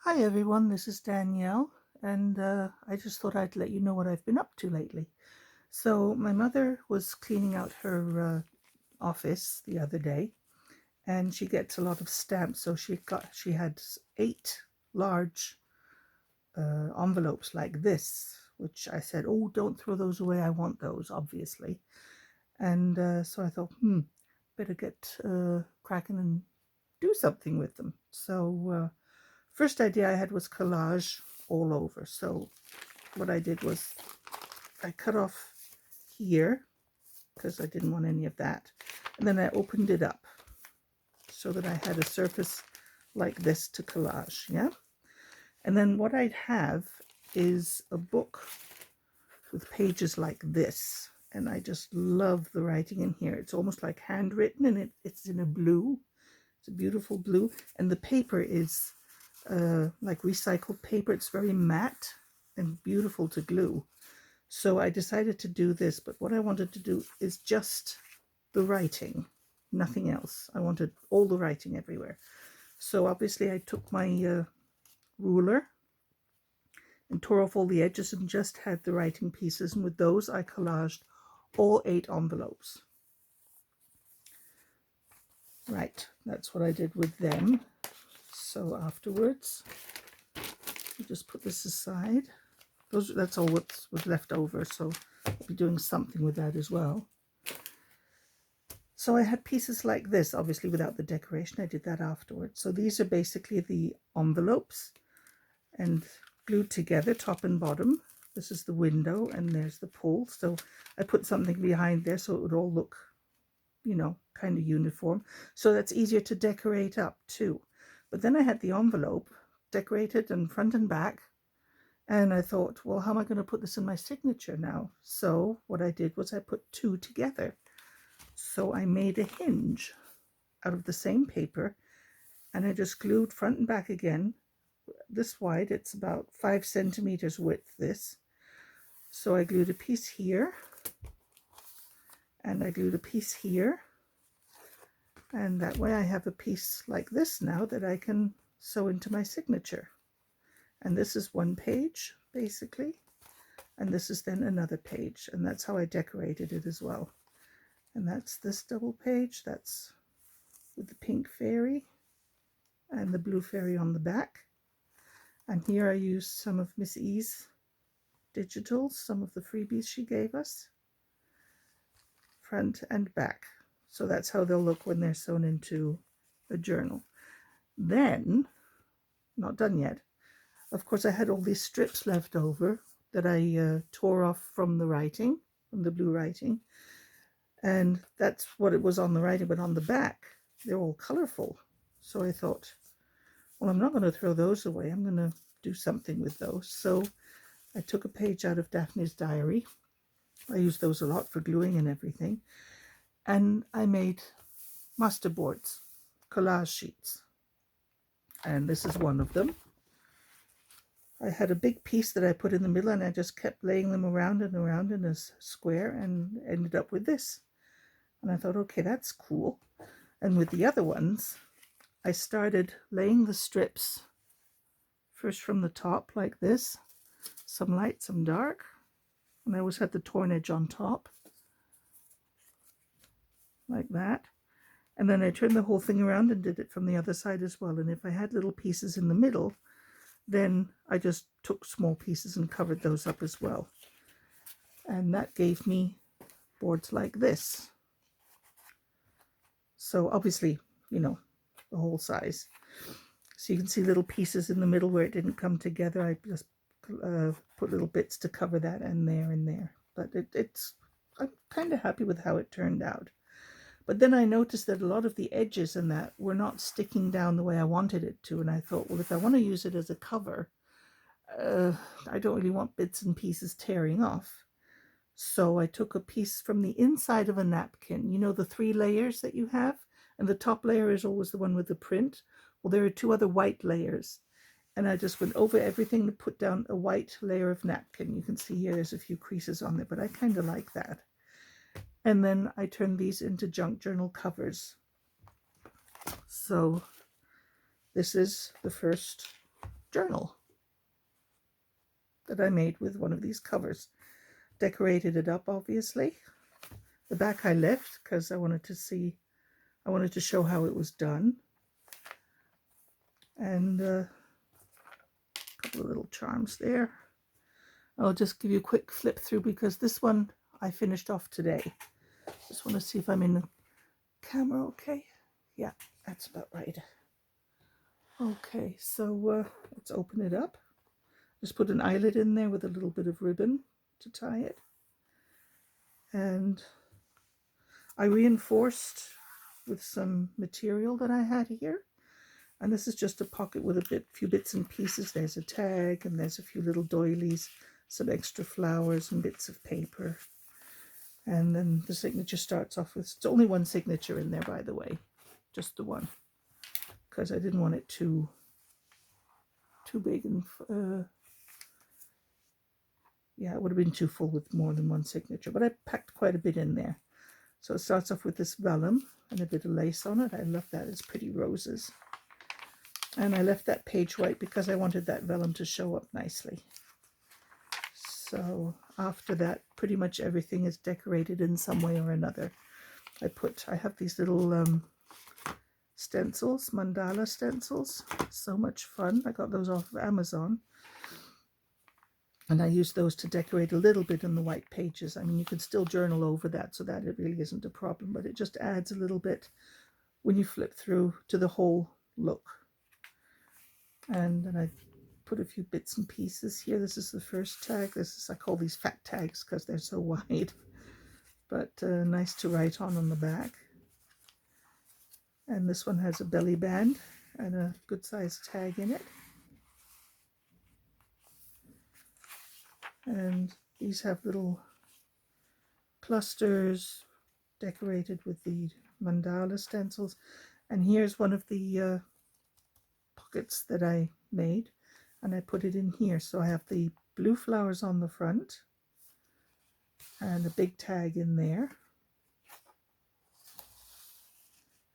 Hi everyone, this is Danielle, and I just thought I'd let you know what I've been up to lately. So, my mother was cleaning out her office the other day, and she gets a lot of stamps. So she had 8 large envelopes like this, which I said, "Oh, don't throw those away. I want those, obviously." And so I thought, better get cracking and do something with them. So first idea I had was collage all over. So what I did was I cut off here because I didn't want any of that. And then I opened it up so that I had a surface like this to collage, yeah? And then what I'd have is a book with pages like this. And I just love the writing in here. It's almost like handwritten, and it's in a blue. It's a beautiful blue. And the paper is like recycled paper. It's very matte and beautiful to glue. So I decided to do this, but what I wanted to do is just the writing, nothing else. I wanted all the writing everywhere. So obviously I took my ruler and tore off all the edges and just had the writing pieces. And with those, I collaged all 8 envelopes. Right, that's what I did with them. So afterwards, you just put this aside. That's all what was left over, so I'll be doing something with that as well. So I had pieces like this, obviously without the decoration. I did that afterwards. So these are basically the envelopes and glued together, top and bottom. This is the window, and there's the pull. So I put something behind there so it would all look, kind of uniform. So that's easier to decorate up too. But then I had the envelope decorated and front and back. And I thought, well, how am I going to put this in my signature now? So what I did was I put 2 together. So I made a hinge out of the same paper, and I just glued front and back again. This wide, it's about 5 centimeters width, this. So I glued a piece here, and I glued a piece here. And that way I have a piece like this now that I can sew into my signature. And this is one page, basically. And this is then another page. And that's how I decorated it as well. And that's this double page. That's with the pink fairy and the blue fairy on the back. And here I used some of Miss E's digitals, some of the freebies she gave us, front and back. So that's how they'll look when they're sewn into a journal. Then, not done yet, of course I had all these strips left over that I tore off from the writing, from the blue writing. And that's what it was on the writing, but on the back, they're all colorful. So I thought, well, I'm not going to throw those away. I'm going to do something with those. So I took a page out of Daphne's diary. I use those a lot for gluing and everything. And I made master boards, collage sheets. And this is one of them. I had a big piece that I put in the middle, and I just kept laying them around and around in a square and ended up with this. And I thought, okay, that's cool. And with the other ones, I started laying the strips first from the top like this, some light, some dark. And I always had the torn edge on top, like that. And then I turned the whole thing around and did it from the other side as well. And if I had little pieces in the middle, then I just took small pieces and covered those up as well. And that gave me boards like this. So obviously, the whole size. So you can see little pieces in the middle where it didn't come together. I just put little bits to cover that, and there. But I'm kind of happy with how it turned out. But then I noticed that a lot of the edges and that were not sticking down the way I wanted it to. And I thought, well, if I want to use it as a cover, I don't really want bits and pieces tearing off. So I took a piece from the inside of a napkin, the 3 layers that you have, and the top layer is always the one with the print. Well, there are 2 other white layers, and I just went over everything to put down a white layer of napkin. You can see here there's a few creases on there, but I kind of like that. And then I turned these into junk journal covers. So this is the first journal that I made with one of these covers. Decorated it up, obviously. The back I left because I wanted to show how it was done. And a couple of little charms there. I'll just give you a quick flip through because this one I finished off today. Just want to see if I'm in the camera okay. Yeah, that's about right. Okay, so let's open it up. Just put an eyelet in there with a little bit of ribbon to tie it. And I reinforced with some material that I had here. And this is just a pocket with a few bits and pieces. There's a tag and there's a few little doilies, some extra flowers and bits of paper. And then the signature starts off with, it's only one signature in there, by the way, just the one, because I didn't want it too big and yeah, it would have been too full with more than one signature, but I packed quite a bit in there. So it starts off with this vellum and a bit of lace on it. I love that. It's pretty roses. And I left that page white because I wanted that vellum to show up nicely. So after that, pretty much everything is decorated in some way or another. I have these little stencils, mandala stencils. So much fun. I got those off of Amazon. And I use those to decorate a little bit in the white pages. I mean, you can still journal over that, so that it really isn't a problem, but it just adds a little bit when you flip through to the whole look. And then I put a few bits and pieces here. This is the first tag. I call these fat tags because they're so wide, but nice to write on the back. And this one has a belly band and a good sized tag in it. And these have little clusters decorated with the mandala stencils. And here's one of the pockets that I made, and I put it in here. So I have the blue flowers on the front and a big tag in there.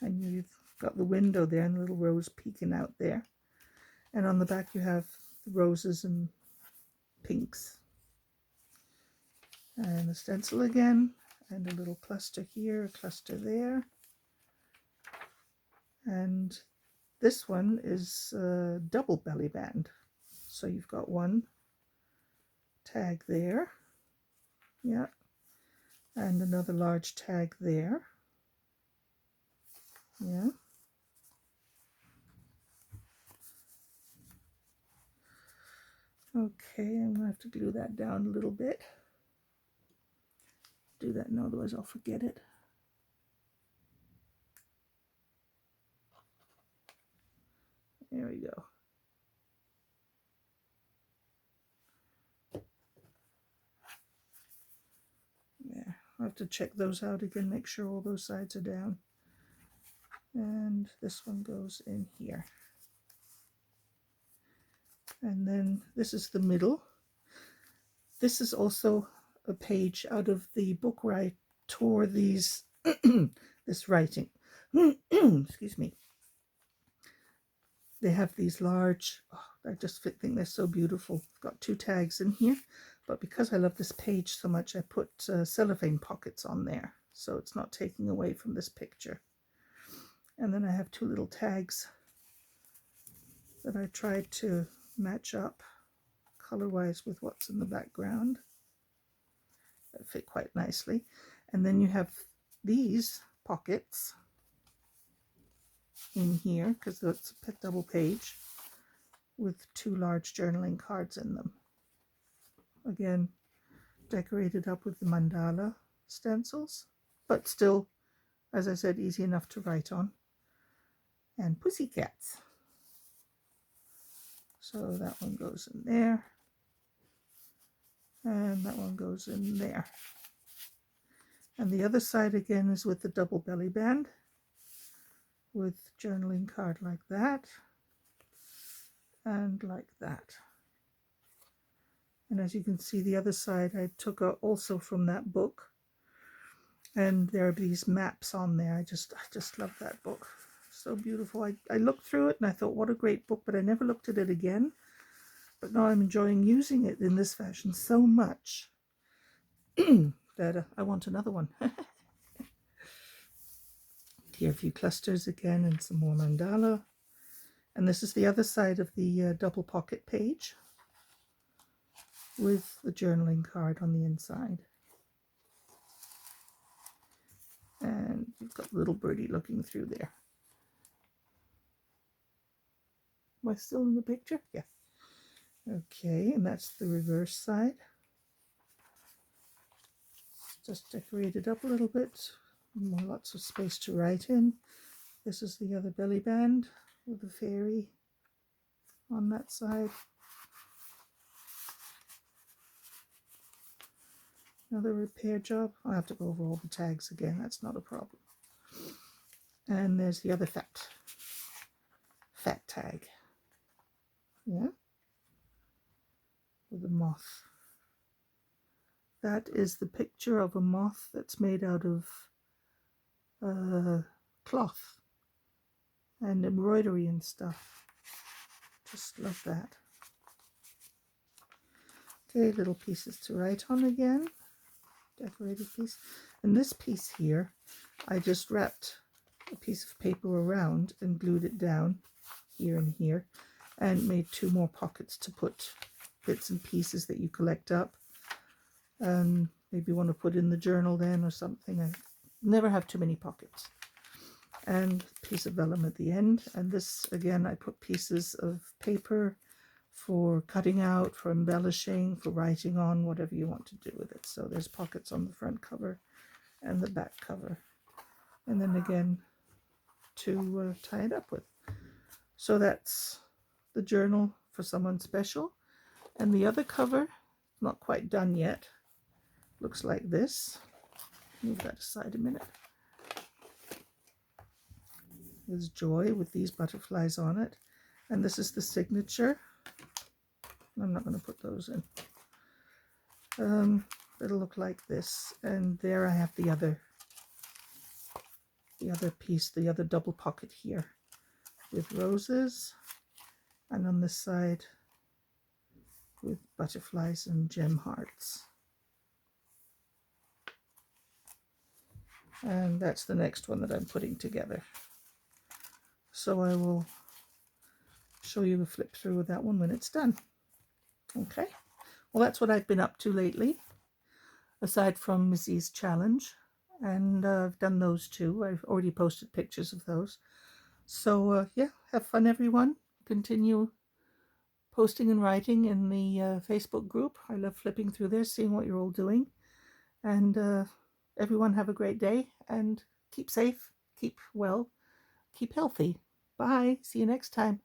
And you've got the window there and a little rose peeking out there. And on the back you have the roses and pinks. And a stencil again, and a little cluster here, a cluster there. And this one is a double belly band. So you've got one tag there, yeah, and another large tag there, yeah. Okay, I'm going to have to glue that down a little bit. Do that now, otherwise I'll forget it. There we go. There, I'll have to check those out again, make sure all those sides are down. And this one goes in here. And then this is the middle. This is also a page out of the book where I tore these, this writing. Excuse me. They have these large, I just think they're so beautiful. I've got two tags in here, but because I love this page so much, I put cellophane pockets on there, so it's not taking away from this picture. And then I have two little tags that I tried to match up color-wise with what's in the background. That fit quite nicely. And then you have these pockets in here, because it's a double page with two large journaling cards in them. Again, decorated up with the mandala stencils, but still, as I said, easy enough to write on. And pussycats. So that one goes in there. And that one goes in there. And the other side again is with the double belly band, with journaling card like that and like that. And as you can see, the other side I took also from that book, and there are these maps on there. I just love that book. so beautiful. I looked through it and I thought, what a great book, but I never looked at it again. But now I'm enjoying using it in this fashion so much that I want another one. Here, a few clusters again and some more mandala. And this is the other side of the double pocket page with the journaling card on the inside. And you've got little birdie looking through there. Am I still in the picture? Yeah. Okay, and that's the reverse side. Just decorated up a little bit. More lots of space to write in. This is the other belly band with the fairy on that side. Another repair job. I'll have to go over all the tags again. That's not a problem. And there's the other fat tag. Yeah. With a moth. That is the picture of a moth that's made out of cloth and embroidery and stuff. Just love that. Okay, little pieces to write on again. Decorated piece. And this piece here, I just wrapped a piece of paper around and glued it down here and here and made 2 more pockets to put bits and pieces that you collect up. Maybe you want to put in the journal then or something. I never have too many pockets. And a piece of vellum at the end. And this, again, I put pieces of paper for cutting out, for embellishing, for writing on, whatever you want to do with it. So there's pockets on the front cover and the back cover. And then again, to tie it up with. So that's the journal for someone special. And the other cover, not quite done yet, looks like this. Move that aside a minute. There's Joy with these butterflies on it. And this is the signature. I'm not going to put those in. It'll look like this. And there I have the other piece, the other double pocket here with roses. And on this side with butterflies and gem hearts. And that's the next one that I'm putting together. So I will show you a flip through of that one when it's done. Okay, well that's what I've been up to lately, aside from Missy's challenge, and I've done those too. I've already posted pictures of those. So yeah, have fun everyone. Continue posting and writing in the Facebook group. I love flipping through there, seeing what you're all doing. And everyone have a great day and keep safe, keep well, keep healthy. Bye. See you next time.